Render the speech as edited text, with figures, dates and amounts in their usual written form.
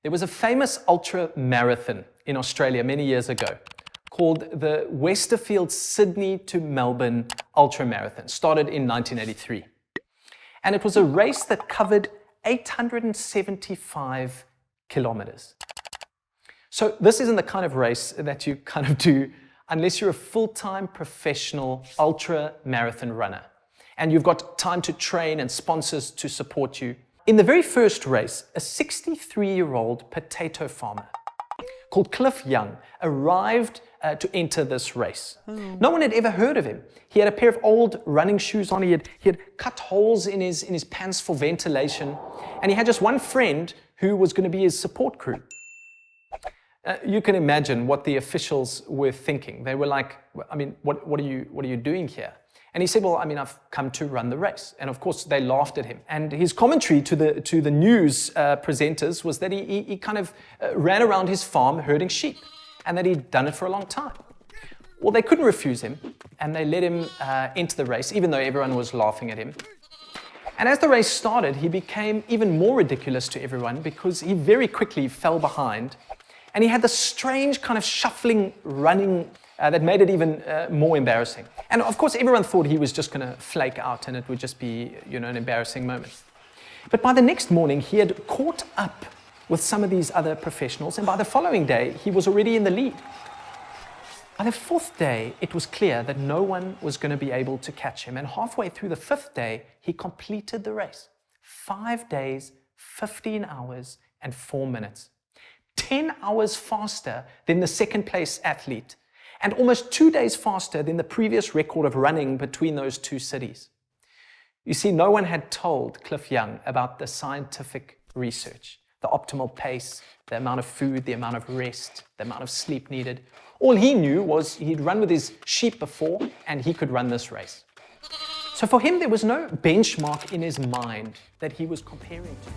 There was a famous ultra marathon in Australia many years ago called the Westerfield Sydney to Melbourne Ultra Marathon, started in 1983. And it was a race that covered 875 kilometers. So this isn't the kind of race that you kind of do unless you're a full-time professional ultra marathon runner and you've got time to train and sponsors to support you. In the very first race, a 63-year-old potato farmer called Cliff Young arrived to enter this race. No one had ever heard of him. He had a pair of old running shoes on. He had cut holes in his pants for ventilation, and he had just one friend who was going to be his support crew. You can imagine what the officials were thinking. They were like, I mean, what are you doing here? And he said, well, I mean, I've come to run the race. And of course, they laughed at him. And his commentary to the news presenters was that he kind of ran around his farm herding sheep, and that he'd done it for a long time. Well, they couldn't refuse him, and they let him into the race, even though everyone was laughing at him. And as the race started, he became even more ridiculous to everyone because he very quickly fell behind, and he had this strange kind of shuffling running that made it even more embarrassing. And of course, everyone thought he was just going to flake out and it would just be, an embarrassing moment. But by the next morning, he had caught up with some of these other professionals, and by the following day, he was already in the lead. By the fourth day, it was clear that no one was going to be able to catch him, and halfway through the fifth day, he completed the race. 5 days, 15 hours, and 4 minutes. 10 hours faster than the second place athlete, and almost 2 days faster than the previous record of running between those two cities. You see, no one had told Cliff Young about the scientific research, the optimal pace, the amount of food, the amount of rest, the amount of sleep needed. All he knew was he'd run with his sheep before, and he could run this race. So for him, there was no benchmark in his mind that he was comparing to.